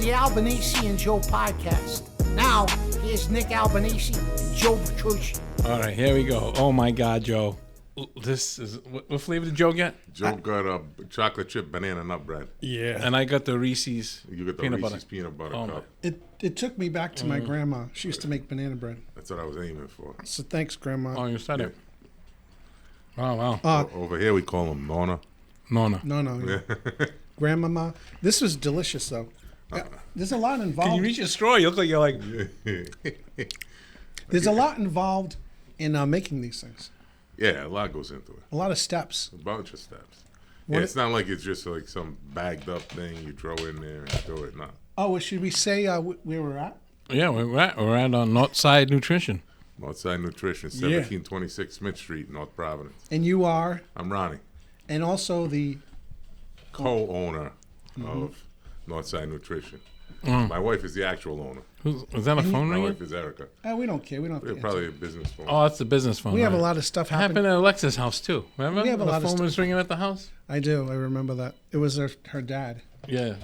the Albanese and Joe podcast. Now, here's Nick Albanese and Joe Petrucci. All right, here we go. Oh, my God, Joe. This is... What flavor did Joe get? Joe got a chocolate chip banana nut bread. Yeah. And I got the Reese's You got the peanut Reese's butter. peanut butter Oh, cup. It took me back to my grandma. She used to make banana bread. That's what I was aiming for. So thanks, Grandma. Oh, you said Yeah. it. Oh, wow. Over here we call them Nona. No. No. Yeah. Grandmama. This was delicious, though. There's a lot involved. Can you reach a straw? You look like you're like... There's a lot involved in making these things. Yeah, a lot goes into it. A lot of steps. A bunch of steps. Yeah, it's not like it's just like some bagged up thing you throw in there and do it. No. Oh, well, should we say where we're at? Yeah, we're at Northside Nutrition. Northside Nutrition, 1726 Smith Street, North Providence. And you are? I'm Ronnie. And also the... Co-owner of Northside Nutrition. My wife is the actual owner. Is that a phone My ringing? wife is Erica. we don't care. We don't have to Probably a business phone. Oh, that's the business phone. We have a right. lot of stuff Happened happening. at Alexa's house, too. Remember? We have a the lot of phone was stuff. ringing at the house? I do. I remember that. It was her dad. Yeah.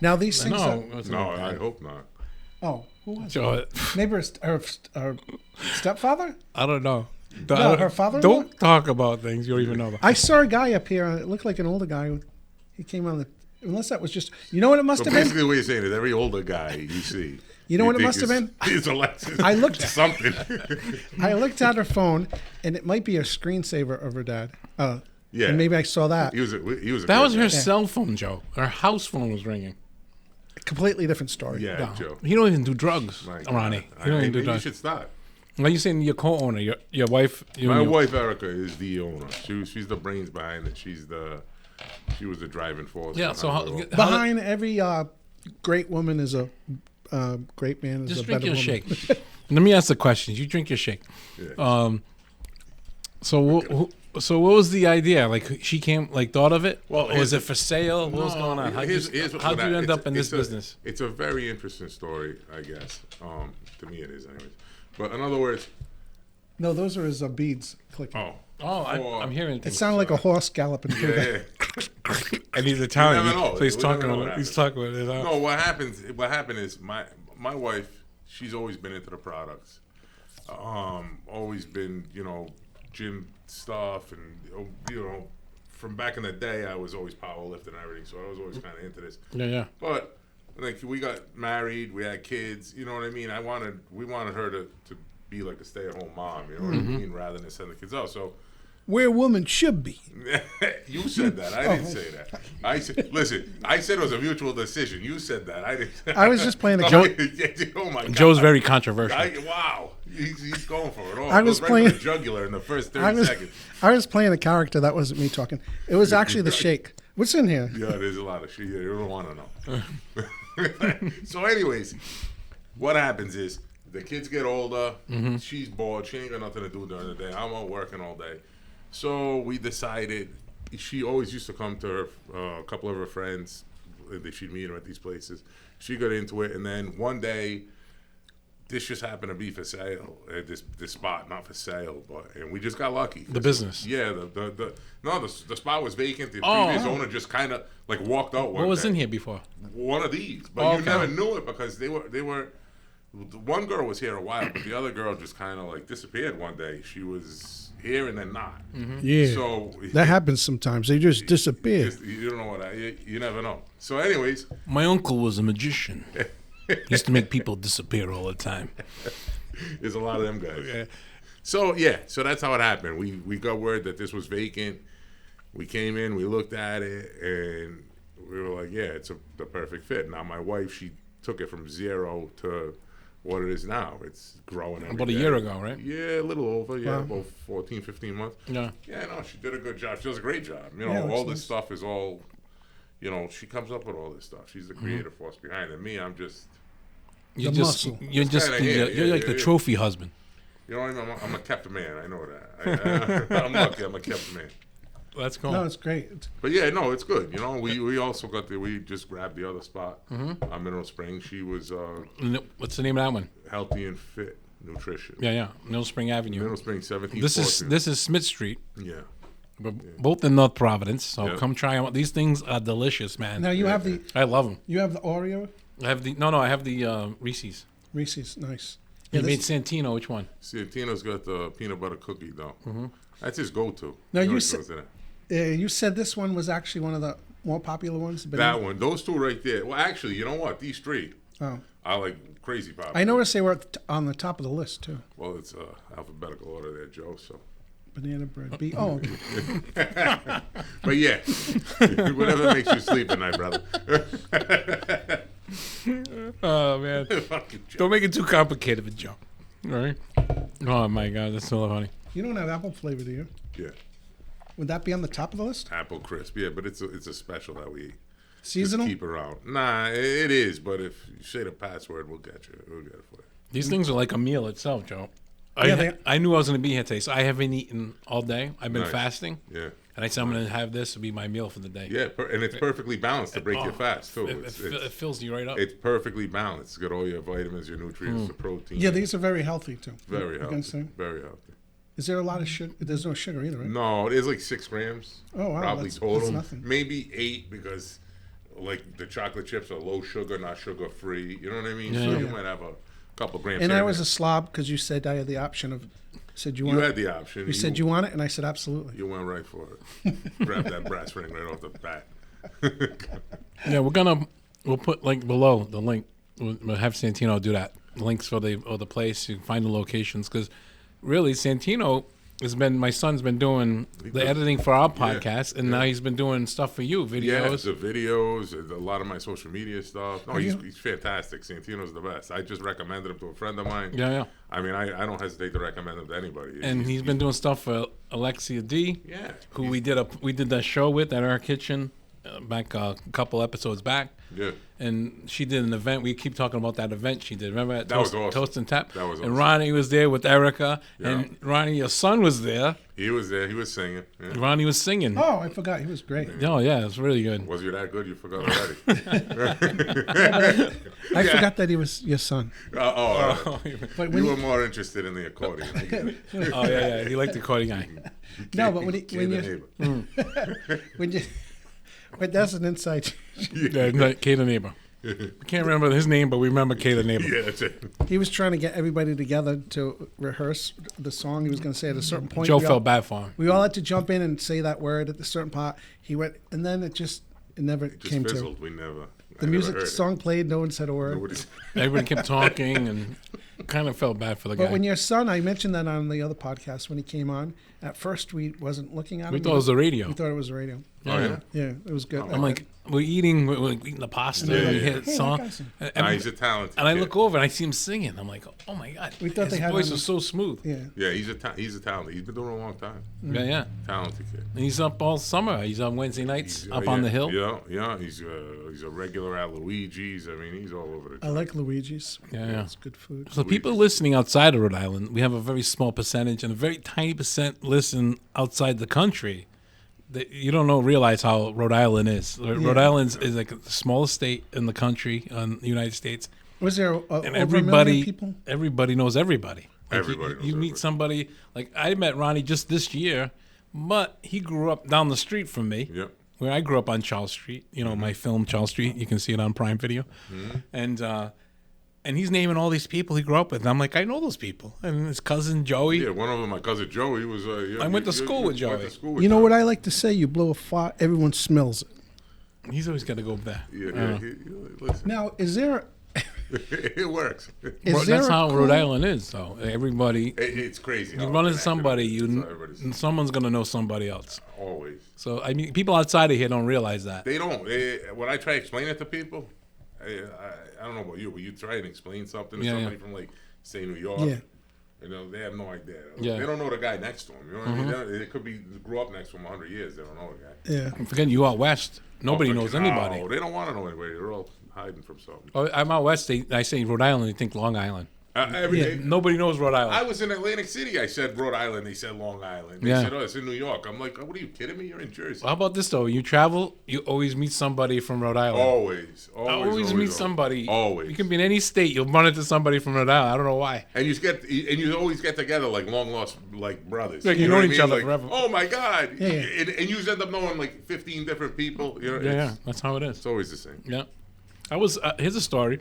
Now, these things... No, it wasn't No, like that. I hope not. Oh, who was it? Joe, Maybe her stepfather? I don't know. No, her father-in-law? Don't talk about things you don't even know about. I saw a guy up here. It looked like an older guy. He came on the... Unless that was just... You know what it must So have been? basically what you're saying is every older guy you see... You know what it think must have been? He's Alexis. I looked- something. I looked at her phone, and it might be a screensaver of her dad. Yeah. And maybe I saw that. He was a That good was her guy. cell phone, Joe. Her house phone was ringing. Completely different story. Yeah, No. Joe. You don't even do drugs, My Ronnie. God. You don't even do You drugs. should start. Like you saying, your co-owner, your wife. My wife Erica is the owner. She's the brains behind it. She was the driving force. Yeah. So behind it all. Behind every great woman is a great man is just a drink better your woman. shake. Let me ask the questions. You drink your shake. Yeah. So what was the idea? Like she came, like thought of it. Well, Or was it for sale? What was going on? How'd you end up in this business? It's a very interesting story, I guess. To me, it is, anyways. But in other words, No, those are his beads clicking. I'm hearing It things. sounded like a horse galloping through there. yeah. And he's Italian, You never know. so he's We talking. never know what He's talking with his. No, what happened is my wife, she's always been into the products. Always been, gym stuff, and from back in the day, I was always powerlifting and everything, so I was always kind of into this. Yeah. But like we got married, we had kids. You know what I mean? We wanted her to be like a stay-at-home mom. You know what I mean? Rather than send the kids out. So Where a woman should be. you said that. I didn't say that. I said, listen. I said it was a mutual decision. You said that. I didn't. I was just playing a Oh my God. Joe's very controversial. Wow. He's going for it all. I was Goes right playing- for the jugular in the first 30 seconds. I was playing a character. That wasn't me talking. It was actually the shake. What's in here? Yeah, there's a lot of shit. You don't want to know. So, anyways, what happens is the kids get older. She's bored. She ain't got nothing to do during the day. I'm out working all day. So we decided. She always used to come to her, a couple of her friends. She'd meet them at these places. She got into it, and then one day, this just happened to be for sale. This spot, not for sale, and we just got lucky. The business. Yeah, the spot was vacant. The previous owner just kind of like walked out. What was in here before? One of these, but you never knew it because they were. One girl was here a while, but the other girl just kind of like disappeared one day. She was here and then not. Yeah. So That happens sometimes. They just disappear. you don't know what you never know. So, anyways, My uncle was a magician. He used to make people disappear all the time. there's a lot of them guys. So that's how it happened. We got word that this was vacant. We came in, we looked at it, and we were like, yeah, it's the perfect fit. Now my wife, she took it from 0 to what it is now. It's growing every About a day. year ago, right? Yeah, a little over. Yeah, about 14, 15 months. Yeah. Yeah, no, she did a good job. She does a great job. Yeah, All it's this nice. stuff is all, she comes up with all this stuff. She's the creative force behind it. Me, I'm just, You're The just muscle. you're It's just kinda here, you're like the trophy husband. you know what I mean? I'm a kept man. I know that. I'm lucky. I'm a kept man. Let's go. No, it's great. But yeah, no, it's good. We also we just grabbed the other spot on Mineral Spring. She was What's the name of that one? Healthy and Fit Nutrition. Yeah. Middle Spring Avenue. Mineral Spring 17. This is Smith Street. Yeah. Both in North Providence. So Yeah. come try them. These things are delicious, man. Now you have I love them. the Oreo. I have the Reese's. Reese's, nice. You Yeah, made this- Santino. Which one? Santino's got the peanut butter cookie though. That's his go-to. No, He you always said- goes to that. you said this one was actually one of the more popular ones. But That one, those two right there. Well, actually, you know what? These three, Oh, I like crazy pop. I noticed they were on the top of the list too. Well, it's alphabetical order there, Joe. So, Banana bread. Oh, okay. but yeah, whatever makes you sleep at night, brother. Oh man! Fucking Joe. Don't make it too complicated with Joe. All right. Oh my God, that's so funny. You don't have apple flavor, do you? Yeah, Would that be on the top of the list? apple crisp. Yeah, but it's a special that we Seasonal? just keep around. Nah, it is. But if you say the password, we'll get you. We'll get it for you. These things are like a meal itself, Joe. Yeah, I knew I was going to be here today, so I haven't eaten all day. I've been Nice. fasting, Yeah. and I said I'm going to have this to be my meal for the day. Yeah, and it's perfectly balanced to break your fast too. It fills you right up. It's perfectly balanced. It's got all your vitamins, your nutrients, the protein. Yeah, these are very healthy too. very You healthy. can say. Very healthy. Is there a lot of sugar? There's no sugar either, right? No, it is like 6 grams. Oh, wow, Probably that's total. nothing. Maybe 8 because, like, the chocolate chips are low sugar, not sugar free. You know what I mean? Yeah. So you Yeah. might have a couple grams. And here I and was there. a slob because you said I had the option of. Said you You want. had the option. You said you want it, and I said absolutely. You went right for it. Grab that brass ring right off the bat. Yeah, we'll put like below the link. We'll have Santino do that. Links for the place. You can find the locations because really Santino my son's been doing the editing for our podcast, and now he's been doing stuff for you, Yeah, videos. the videos, a lot of my social media stuff. No, Are he's you- fantastic. Santino's the best. I just recommended him to a friend of mine. Yeah. I mean, I don't hesitate to recommend him to anybody. And he's been doing stuff for Alexia D, Yeah. who we did that show with at our kitchen back a couple episodes back. Yeah. And she did an event. We keep talking about that event she did. Remember at That was awesome. Toast and Tap? That was And awesome. Ronnie was there with Erica. Yeah. And Ronnie, your son, was there. He was there. He was singing. Yeah. Ronnie was singing. Oh, I forgot. He was great. Oh, yeah, it's really good. Was you that good? You forgot already. I forgot that he was your son. But You when were you, more interested in the accordion. I get it. Oh, yeah. He liked the recording guy. no, but when Kid the you neighbor. when you, but that's an inside. Yeah, Kay the neighbor. We can't remember his name, but we remember Kay the neighbor. Yeah, that's it. He was trying to get everybody together to rehearse the song he was going to say at a certain point. Joe We all- felt bad for him. We all had to jump in and say that word at a certain part. He went, and then it never Just came fizzled. to. We never. The music, the song played, no one said a word. Nobody's, Everybody kept talking and kind of felt bad for the But guy. when your son, I mentioned that on the other podcast when he came on. At first, we wasn't looking at him. We thought it was the radio. We thought it was the radio. Oh, yeah? Yeah, it was good. I'm like, we're eating the pasta, and we hit a Hey, song. that guy's- Nah, he's a talented And I kid. look over and I see him singing. I'm like, oh my God. We thought his they had voice him- was so smooth. yeah. Yeah, he's a talent. He's been doing it a long time. Yeah. Talented kid. And he's up all summer. He's on Wednesday nights He's, up yeah, on the hill. Yeah. He's a regular at Luigi's. I mean, he's all over the I like Luigi's. Yeah. It's good food. So people listening outside of Rhode Island, we have a very small percentage and a very tiny percent listen outside the country. You don't realize how Rhode Island is. Rhode Island is like the smallest state in the country, in the United States. Was there And over a everybody, million people? everybody knows everybody. Like Everybody knows you meet everybody. somebody, like I met Ronnie just this year, but he grew up down the street from me. Yep. Where I grew up on Charles Street, my film Charles Street, you can see it on Prime Video, and he's naming all these people he grew up with, and I'm like, I know those people, and his cousin Joey. Yeah, one of them, my cousin Joey, was. I went to school with Joey. You know what I like to say? You blow a fart, everyone smells it. He's always got to go there. Yeah, listen, Now, is there it works. is there That's a how cool- Rhode Island is, though. Everybody, It's crazy. you how run into connected somebody, it is. That's how everybody's- someone's gonna know somebody else. always. So I mean, people outside of here don't realize that. They don't. When I try to explain it to people, I don't know about you, but you try and explain something to Yeah, somebody yeah. from like, say, New York. Yeah. They have no idea. Yeah. They don't know the guy next to them. You know what I mean? They could be grew up next to him 100 years. They don't know the guy. Yeah. Forget you out west. Nobody knows anybody. No, they don't want to know anybody. They're all hiding from something. Oh, I'm out west. I say Rhode Island. They think Long Island. Every day. Nobody knows Rhode Island. I was in Atlantic City. I said Rhode Island. They said Long Island. They Yeah. said, oh, it's in New York. I'm like, oh, what are you kidding me? You're in Jersey. How about this though? You travel, you always meet somebody from Rhode Island. Always. Always meet somebody. Always. You can be in any state. You'll run into somebody from Rhode Island. I don't know why. And you always get together like long lost like brothers. Like, you know know what I each mean? other Like, forever. Oh my God! Yeah. And you end up knowing like 15 different people. You know, Yeah, it's that's how it is. always the same. Yeah. I was here's a story.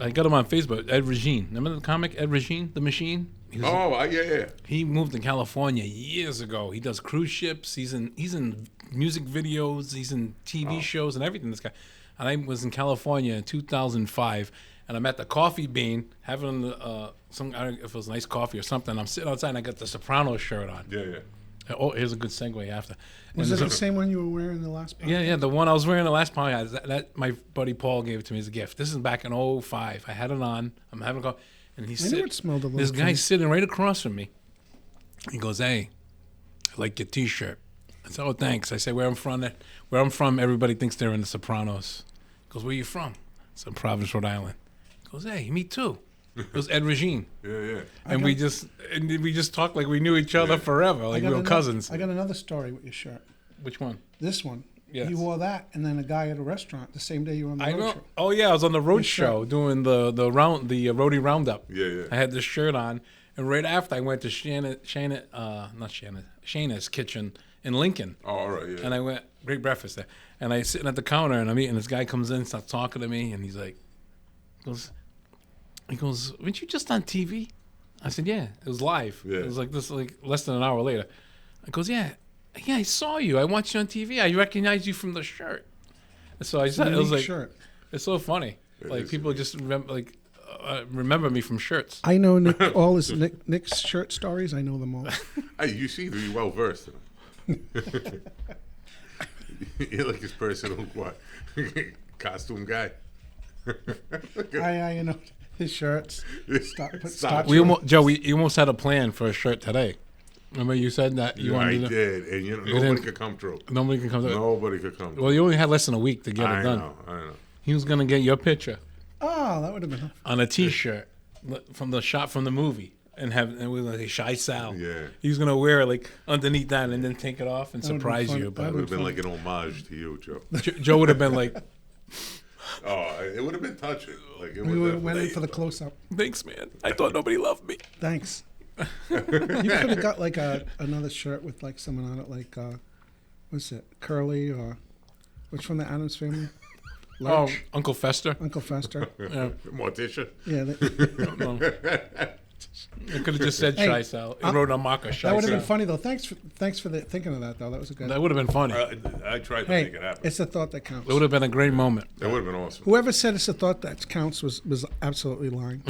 I got him on Facebook. Ed Regine. Remember the comic Ed Regine, The Machine? Yeah. He moved to California years ago. He does cruise ships. He's in music videos. He's in TV shows and everything. This guy. And I was in California in 2005, and I'm at the Coffee Bean having I don't know if it was nice coffee or something. I'm sitting outside, and I got the Sopranos shirt on. Yeah. Oh, here's a good segue after. Was it the same one you were wearing the last podcast? Yeah, the one I was wearing the last podcast. That my buddy Paul gave it to me as a gift. This is back in 2005. I had it on. I'm having a coffee. And he's I knew it smelled a little this funny. guy's sitting right across from me. He goes, "Hey, I like your T-shirt." I said, "Oh, thanks." I say, "Where I'm from, everybody thinks they're in the Sopranos." He goes, "Where you from?" I said, "Providence, Rhode Island." He goes, "Hey, me too." It was Ed Regine. Yeah. And we just talked like we knew each other forever, like we were cousins. I got another story with your shirt. Which one? This one. Yes. You wore that, and then a guy at a restaurant the same day you were on the I road know. show. Oh yeah, I was on the road Yes, sir. show doing the roadie roundup. Yeah. I had this shirt on, and right after I went to Shana's kitchen in Lincoln. Oh, all right, yeah. And I went, great breakfast there. And I sitting at the counter, and I'm eating. This guy comes in, starts talking to me, and he's like, he goes, "Weren't you just on TV?" I said, "Yeah, it was live." Yeah. It was like this, like less than an hour later. I goes, "Yeah, I saw you. I watched you on TV. I recognized you from the shirt." And so I said, "It was Unique like, shirt. it's so funny. Like is people just remember me from shirts." I know Nick's shirt stories. I know them all. Hey, you see, you're well versed. You're like his personal costume guy. I know his shirts. Stop. You almost had a plan for a shirt today. Remember you said that you wanted I to. did, and nobody could come through. Nobody can come to. Nobody could come through. Well, you only had less than a week to get it done. I know. He was gonna get your picture Oh, that would have been. on a T-shirt from the shot from the movie, and we were like Shy Sal. Yeah. He was gonna wear it like underneath that, and then take it off and That would've surprise been you. fun. But It would have been like an homage to you, Joe. Joe would have been like, Oh, it would have been touching. Like it We would went in for the close up. "Thanks, man. I thought nobody loved me." Thanks. You could have got like another shirt with like someone on it, like what's it, Curly or which from the Addams Family? Lurch, Oh, Uncle Fester. Uncle Fester. Yeah. Morticia. Yeah, I could have just said Hey, Shy Sal. It wrote on marker Shy that would have Sal. been funny though. Thanks for thinking of that though. That was a good. That would have been funny. I tried to Hey, make it happen. it's the thought that counts. It would have been a great moment. That would have been awesome. Whoever said it's the thought that counts was absolutely lying.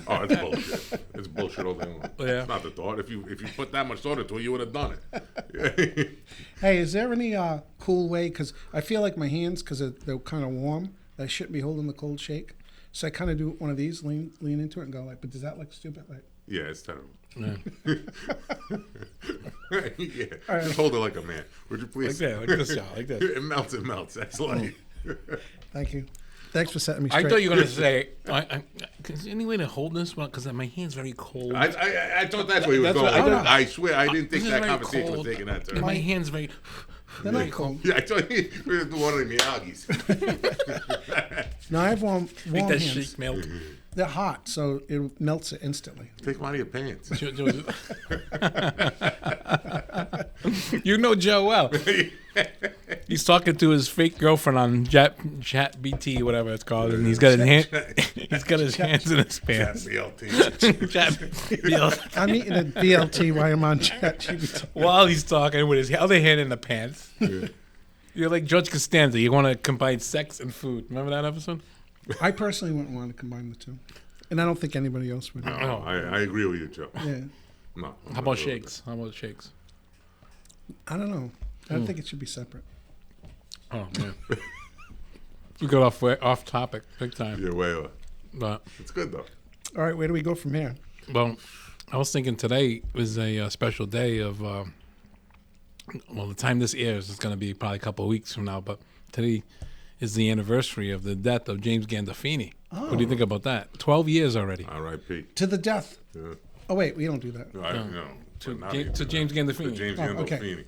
Oh, it's bullshit. It's bullshit all day long. Yeah. It's not the thought. If you put that much thought into it, you would have done it. Hey, is there any cool way? Because I feel like my hands, because they're kind of warm, I shouldn't be holding the cold shake. So I kind of do one of these, lean into it, and go like. But does that look stupid? Like, Yeah, it's terrible. Yeah. Yeah. right. Just hold it like a man. Would you please? Like that, like this, yeah, like this. It melts. It melts. That's like. thank you. Thanks for setting me I straight. thought you were going to say, is there any way to hold this one? Because my hand's very cold. I thought that's where he was That's going. what I thought. I swear I didn't think This is that very conversation was cold. taking that turn. And my hand's very... They're not cold. Yeah, I told you we were doing one of the Miyagi's. No, I have warm Make that hands. shake melt. They're hot, so it melts it instantly. Take them out of your pants. You know Joe well. He's talking to his fake girlfriend on Chat BT, whatever it's called, and he's got his hands in his pants. BLT. Chat BLT. I'm eating a BLT while I'm on ChatGPT. While he's talking with his other hand in the pants. Yeah. You're like Judge Costanza. You want to combine sex and food. Remember that episode? I personally wouldn't want to combine the two, and I don't think anybody else would. No, I agree with you, Joe. Yeah, No. How about shakes? How about shakes? I don't know. I think it should be separate. Oh man, we got off topic big time. Yeah, way off. But It's good though. All right, where do we go from here? well, I was thinking today was a special day of. Well, the time this airs is going to be probably a couple of weeks from now, but today is the anniversary of the death of James Gandolfini. What do you think about that? 12 years already. R.I.P. To the death. Yeah. Oh wait, we don't do that. No, no. To Not James even that. Gandolfini. To James Oh, okay. Gandolfini.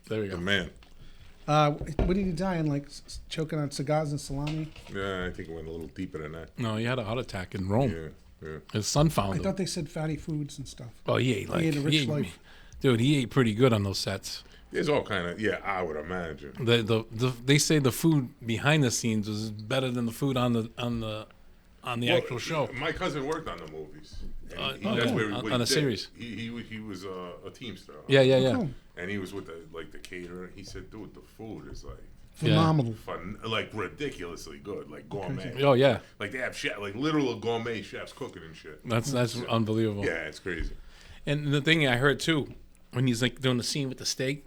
There we The go. man. What did he die in? Like choking on cigars and salami? Yeah, I think it went a little deeper than that. No, he had a heart attack in Rome. Yeah, yeah. His son I found him. thought they said fatty foods and stuff. Oh, he ate like He ate a rich life. Dude, he ate pretty good on those sets. There's all kind of I would imagine. They say the food behind the scenes is better than the food on the actual show. My cousin worked on the movies. And on a series. He was a teamster. Yeah. Cool. And he was with the caterer. He said, "Dude, the food is like Phenomenal. fun, like ridiculously good, like gourmet. Oh yeah, Like they have literal gourmet chefs cooking and shit. that's unbelievable. Yeah, it's crazy. And the thing I heard too, when he's like doing the scene with the steak,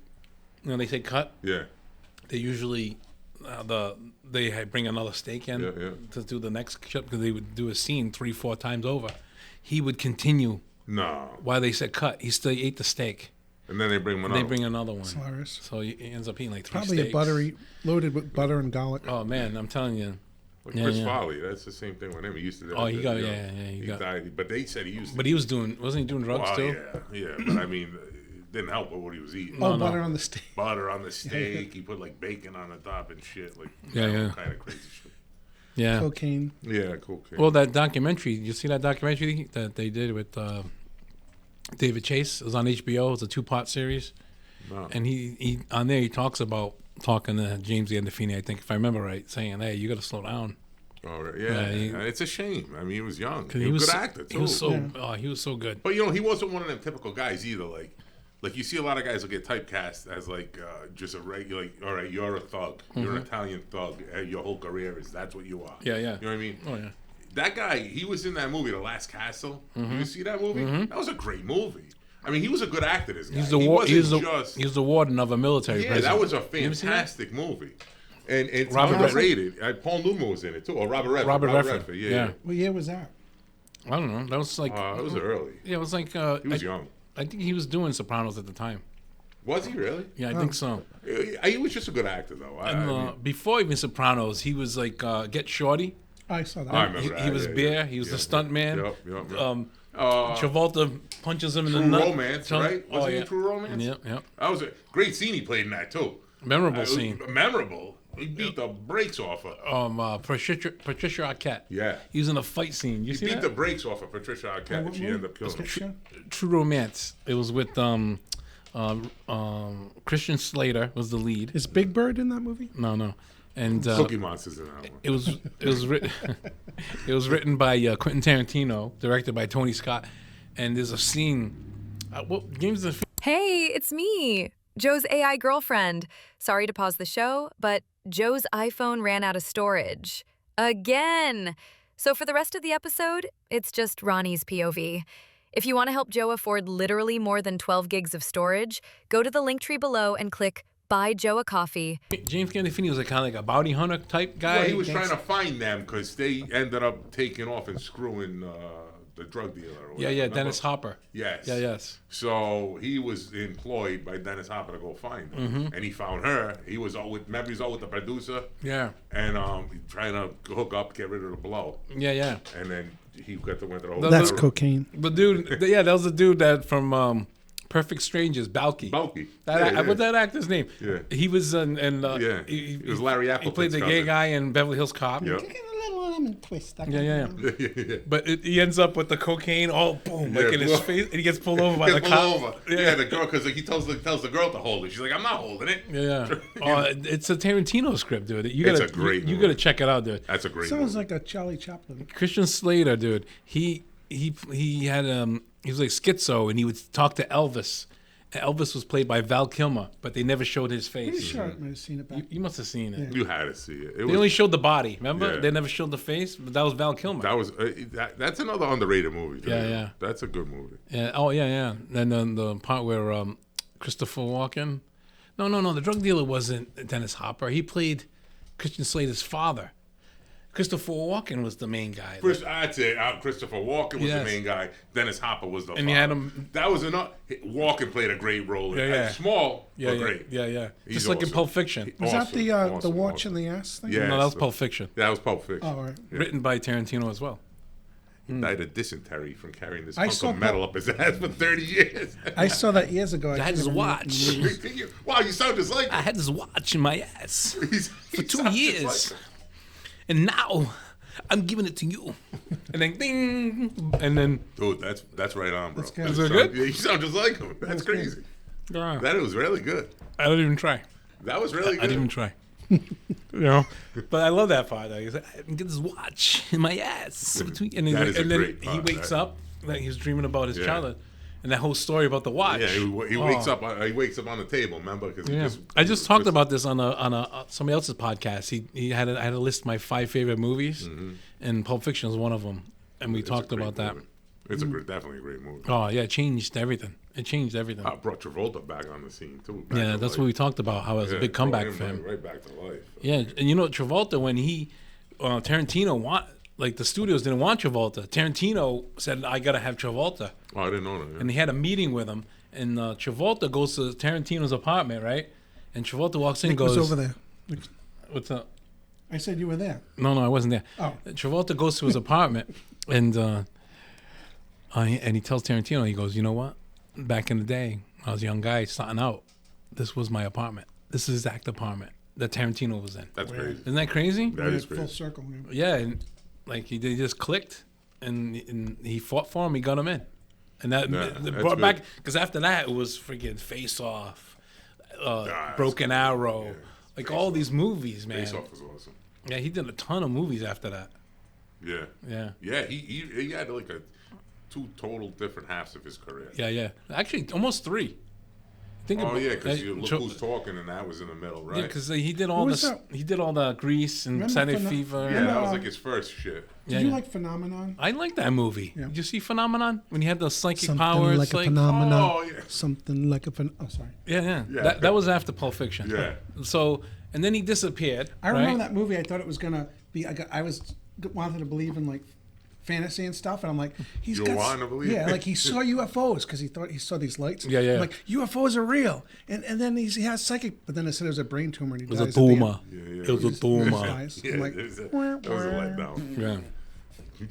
they say cut. Yeah. They usually bring another steak in to do the next cut because they would do a scene 3-4 times over. He would continue. No. While they said cut, he still ate the steak. And then they bring one. They bring another one. It's hilarious. So he ends up eating like 3 Probably steaks. a buttery, loaded with butter and garlic. Oh man, I'm telling you. Like Chris Farley, that's the same thing with him. He used to do he got he died, but they said he used to. But he was wasn't he doing drugs too? Yeah. But I mean, it didn't help with what he was eating. Butter on the steak. Butter on the steak. He put like bacon on the top and shit. Like Yeah. kind of crazy shit. Yeah. Cocaine. Yeah, cocaine. Well, that documentary, you see that documentary that they did with David Chase? It was on HBO. It's a 2-part series. No. And he on there he talks about talking to James Gandolfini, I think, if I remember right, saying, "Hey, you got to slow down." Oh, right. Yeah, it's a shame. I mean, he was young. He was a good actor too. He was so good. But he wasn't one of them typical guys either. Like you see a lot of guys will get typecast as just a regular. Like, all right, you're a thug. You're an Italian thug. Your whole career is that's what you are. Yeah. You know what I mean? Oh yeah. That guy, he was in that movie, The Last Castle. You see that movie? That was a great movie. I mean, he was a good actor. This guy. He was the warden of a military prison. That was a fantastic movie. And it's underrated. Paul Newman was in it too. Or Robert Redford. Robert Redford. Yeah. What year was that? I don't know. That was like. It was early. Yeah, it was like. He was young. I think he was doing Sopranos at the time. Was he really? Yeah, I think so. He was just a good actor, though. Before even Sopranos, he was like Get Shorty. I saw that. I remember that. He was Bear. He was the stunt man. Yep. Travolta punches him in the True nut. Romance, right? Was it True Romance? Yep. That was a great scene he played in that too. Memorable scene. Memorable. He beat the brakes off her. Patricia Arquette. Yeah. He was in a fight scene. You see beat that? the brakes off of Patricia Arquette, and she ended up killing him. True Romance. It was with Christian Slater was the lead. Is Big Bird in that movie? No. And Cookie Monster's in that one. It was written. It was written by Quentin Tarantino, directed by Tony Scott, and there's a scene. What game's the? Hey, it's me, Joe's AI girlfriend. Sorry to pause the show, but Joe's iPhone ran out of storage again. So for the rest of the episode, it's just Ronnie's POV. If you want to help Joe afford literally more than 12 gigs of storage, go to the link tree below and click Buy Joe a Coffee. James Gandolfini was kind of like a bounty hunter type guy. Well, he was trying to find them because they ended up taking off and screwing the drug dealer. Yeah, Dennis Hopper. Yes. Yes. So he was employed by Dennis Hopper to go find them, and he found her. He was all with the producer. Yeah. And trying to hook up, get rid of the blow. Yeah. And then he went through the whole. That's cocaine. The dude, that was the dude that from Perfect Strangers, Balky. What's that actor's name? Yeah. He was in. He was Larry Appleton's He played the gay guy in Beverly Hills Cop. Yep. Twist. Yeah. But he ends up with the cocaine all boom, like in his face, and he gets pulled over by the cop. Yeah, the girl, because he tells the girl to hold it. She's like, I'm not holding it. Yeah. It's a Tarantino script, dude. It's a great movie. You gotta check it out, dude. That's a great Sounds movie. like a Charlie Chaplin. Christian Slater, dude. He had he was like schizo, and he would talk to Elvis. Elvis was played by Val Kilmer, but they never showed his face. Pretty sure I might have seen it back. You must have seen it. You had to see it. They only showed the body. Remember? Yeah. They never showed the face, but that was Val Kilmer. That was that's another underrated movie. Too. Yeah. That's a good movie. Yeah. Oh yeah. And then the part where Christopher Walken. No. The drug dealer wasn't Dennis Hopper. He played Christian Slater's father. Christopher Walken was the main guy. I'd say Christopher Walken was the main guy. Dennis Hopper was the father. You had him. That was enough. Walken played a great role. Yeah. Small, but great. Yeah. He's Just like awesome. in Pulp Fiction. Was that the watch in the ass thing? Yeah. No, that was Pulp Fiction. That was Pulp Fiction. Oh, all right. Yeah. Written by Tarantino as well. He died of dysentery from carrying this I hunk saw of metal up his ass for 30 years. I saw that years ago. I had this watch. Wow, you sound just like him. I had this watch in my ass for 2 sounds just years. like him. And now I'm giving it to you. And then ding. And then Dude, that's right on, bro. That's good. Is it good? Yeah, you sound just like him. That's crazy. Yeah. That was really good. I didn't even try. That was really good. I didn't even try. But I love that part. He's like, I can get this watch in my ass. And then, That is a and then great he part, wakes right? up, like he's dreaming about his Yeah. childhood, and that whole story about the watch. Yeah, he wakes up. He wakes up on the table. Remember? Because Yeah. I just talked about this on somebody else's podcast. I had to list my 5 favorite movies, and Pulp Fiction is one of them, and we talked about that. It's definitely a great movie. Oh yeah, it changed everything. It changed everything. Brought Travolta back on the scene too. Yeah, that's what we talked about. How it was a big comeback for him. Right back to life. Yeah, and Travolta, when Tarantino the studios didn't want Travolta. Tarantino said, "I gotta have Travolta," Oh, I didn't know that. Yeah. and he had a meeting with him. And Travolta goes to Tarantino's apartment, right? And Travolta walks in, and Nick goes, was over there. "What's up?" I said you were there. No, I wasn't there. Oh. Travolta goes to his apartment, and he tells Tarantino, he goes, "You know what? Back in the day, I was a young guy starting out. This was my apartment. This is the exact apartment that Tarantino was in. That's crazy. Isn't that crazy? That is Full crazy. circle. Yeah, and they just clicked, and he fought for him. He got him in, and that that's brought good. back because after that it was freaking Face Off, Broken Arrow, all these movies, man. Face Off was awesome. Yeah, he did a ton of movies after that. Yeah. Yeah. Yeah. He had like 2 total different halves of his career. Yeah. Actually, almost 3. Think Oh about- yeah, because you uh, look Tra- who's talking, and that was in the middle, right? Yeah, because he did all was the that? he did all the Grease and Remember Saturday Phenom- Fever. Yeah, and- that was like his first shit. Did Yeah, you yeah. like Phenomenon? I like that movie. Yeah. Did you see Phenomenon when he had the psychic Something powers? like a phenomenon. Oh, yeah. Something like a oh, sorry. Yeah. Yeah. That was after Pulp Fiction. Yeah. So and then he disappeared. I remember right? that movie. I thought it was gonna be. I wanted to believe in like fantasy and stuff, and I'm like, he's You got. wanted to believe? Yeah, like he saw UFOs because he thought he saw these lights. Yeah. I'm like UFOs are real, and then he has psychic. But then it said it was a brain tumor, and he It was dies a at the end. tumor. Yeah. It was a tumor. Dies. Yeah, I'm like, that was a letdown. Yeah.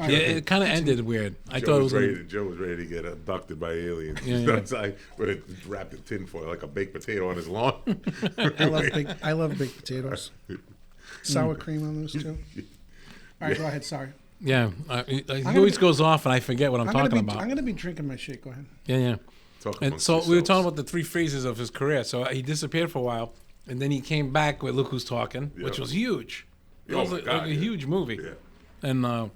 Yeah, it kind of ended weird. I thought it was Joe was ready to get abducted by aliens. Yeah. Outside with it wrapped in tinfoil like a baked potato on his lawn. I love baked potatoes. Sour cream on those too. All right, go ahead. Sorry. Yeah. He gonna always be- goes off, and I forget what I'm talking about. I'm gonna be drinking my shit. Go ahead. Yeah. Talk And amongst so we were yourselves. talking about the 3 phases of his career. So he disappeared for a while, and then he came back with Look Who's Talking, which Yeah. was huge. It Oh was my like God, a yeah. huge movie. Yeah. And the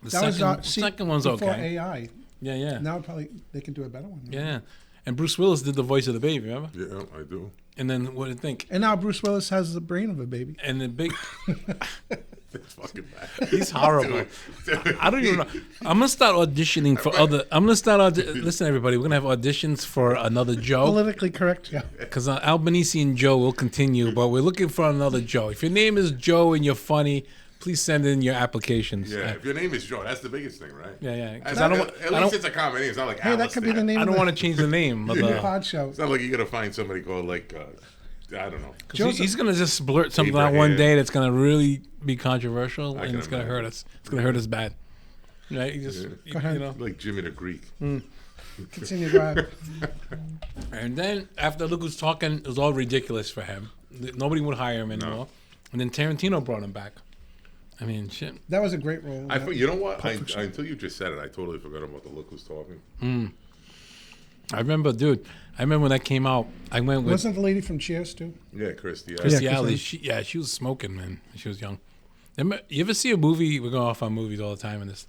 That second, was second one's before okay. AI. Yeah. Now probably they can do a better one. Yeah. And Bruce Willis did the voice of the baby, remember? Yeah, I do. And then what did you think? And now Bruce Willis has the brain of a baby. And the big, It's fucking bad. he's horrible. Dude. I don't even know. I'm gonna start auditioning for other. Listen, everybody, we're gonna have auditions for another Joe Politically correct. Yeah. because Albanese and Joe will continue, but we're looking for another Joe. If your name is Joe and you're funny, please send in your applications. Yeah, if your name is Joe, that's the biggest thing, right? Yeah. 'Cause At I don't. least I don't. it's a common name. It's not like Hey, that could be the Alistair. name. I of don't the, want to change the name of the the. pod show. It's not like you're gonna find somebody called like I don't know. He's gonna just blurt something out one day that's gonna really be controversial, and can it's gonna imagine. hurt us. It's gonna hurt us bad. Right? You just, Yeah. you know. Like Jimmy the Greek. Continue, go ahead. And then after Luke was talking, it was all ridiculous for him. Nobody would hire him anymore. And then Tarantino brought him back. I mean, shit. That was a great role. You know what? Until you just said it, I totally forgot about the Look Who's Talking. I remember, dude. I remember when that came out. I went with Wasn't the lady from Cheers too? Yeah, Christy. Christy Yeah, Alley. Christy. She was smoking, man. She was young. You ever see a movie? We go off on movies all the time. And this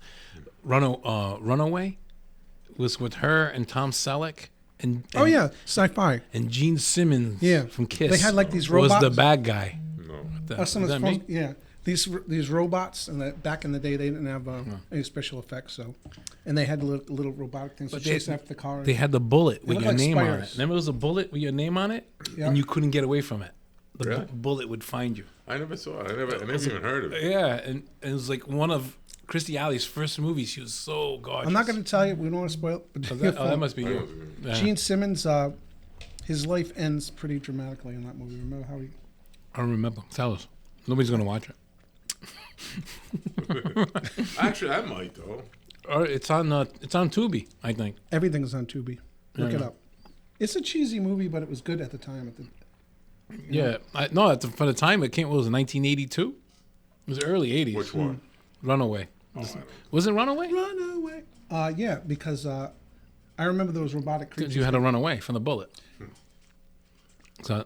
Runaway was with her and Tom Selleck and Oh yeah, sci-fi. and Gene Simmons. Yeah. from Kiss. They had, like, these was the robots. bad guy. No. That's some Is of that the me? yeah. These robots, and back in the day they didn't have any special effects, so and they had little robotic things to chase after the car. They had the bullet with look your like name on it. spiders. Remember, there was a bullet with your name on it, Yeah. and you couldn't get away from it. The Really? bullet would find you. I never saw it. I never even heard of it. Yeah, and it was like one of Christy Alley's first movies. She was so gorgeous. I'm not going to tell you. We don't want to spoil it. But that must be you. Yeah. Gene Simmons. His life ends pretty dramatically in that movie. Remember how he? I don't remember. Tell us. Nobody's gonna watch it. Actually, I might though. Or it's on Tubi, I think. Everything's on Tubi. Look Yeah. it up. It's a cheesy movie, but it was good at the time. Yeah, for the time it came. What was it, 1982? It was early 80s. Which one? Runaway. Oh, I don't know. Was it Runaway? Run away. Yeah, because I remember those robotic creatures. Because you had to run away from the bullet. So,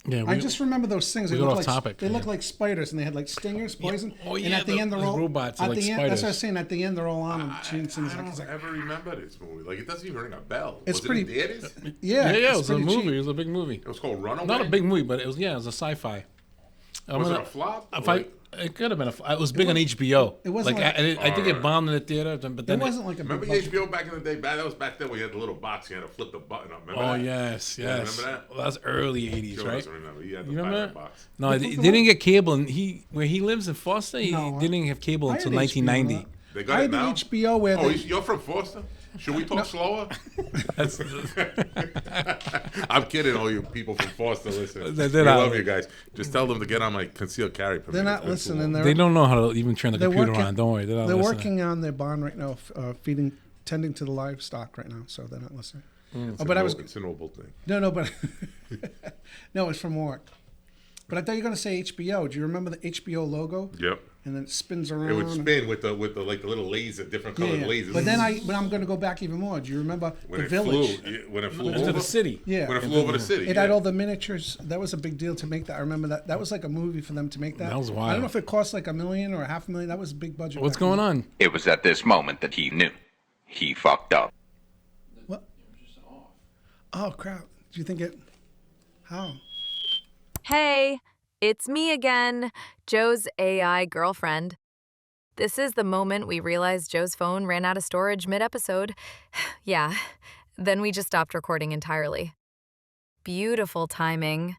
yeah. I just remember those things. They got look off like topic, They yeah. look like spiders, and they had like stingers, poison. Oh, And yeah, at the end, they're those all robots are at like the end, That's what I spiders. was saying. At the end, they're all on them. I don't Like, ever remember this movie. Like, it doesn't even ring a bell. It's was pretty- it in theaters? yeah, Yeah, it it's was a pretty movie. cheap. It was a big movie. It was called Runaway? Not a big movie, but it was a sci-fi. Was it a flop? It could have been it was big on HBO. It wasn't like like- I think it bombed in the theater, but then It wasn't like a Remember big budget. HBO back in the day? That was back then when you had the little box. You had to flip the button up. Remember Oh that? yes. Yeah, remember that? Well, that was early '80s, Joe right? doesn't remember. He had the You remember pirate that? box. No, They they flipped didn't them get cable, and where he lives in Foster, he No, didn't have cable I until had HBO 1990. They I got it had the now? HBO where Oh, they, you're from Foster? Should we talk slower? That's- I'm kidding, all you people from Foster. Listen, They're we not- love you guys. Just tell them to get on my concealed carry permit. they're not It's been too listening. long. they don't know how to even turn the They're computer working- on. Don't worry, they're not They're listening. working on their bond right now, tending to the livestock right now, so they're not listening. It's Oh, but I was it's a noble thing. no, but no, it's from work. But I thought you were gonna say HBO. Do you remember the HBO logo? Yep. And then it spins around. It would spin with the like the little laser, different Yeah, colored yeah. lasers. But I'm going to go back even more. Do you remember when the it village? when it flew Into over the city. Yeah. when it flew over the city. It had all the miniatures. That was a big deal to make that. I remember that. That was like a movie for them to make that. That was I wild. don't know if it cost like $1 million or $500,000. That was a big budget. What's back going then. on? It was at this moment that he knew. He fucked up. What? Oh crap! Do you think it? How? Hey, it's me again, Joe's AI girlfriend. This is the moment we realized Joe's phone ran out of storage mid-episode. Yeah, then we just stopped recording entirely. Beautiful timing.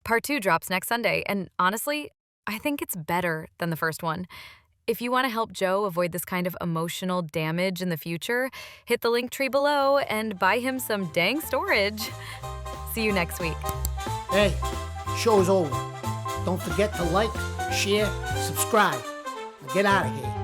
Part 2 drops next Sunday, and honestly, I think it's better than the first one. If you want to help Joe avoid this kind of emotional damage in the future, hit the link tree below and buy him some dang storage. See you next week. Hey, show's over. Don't forget to like, share, subscribe. Now get out of here.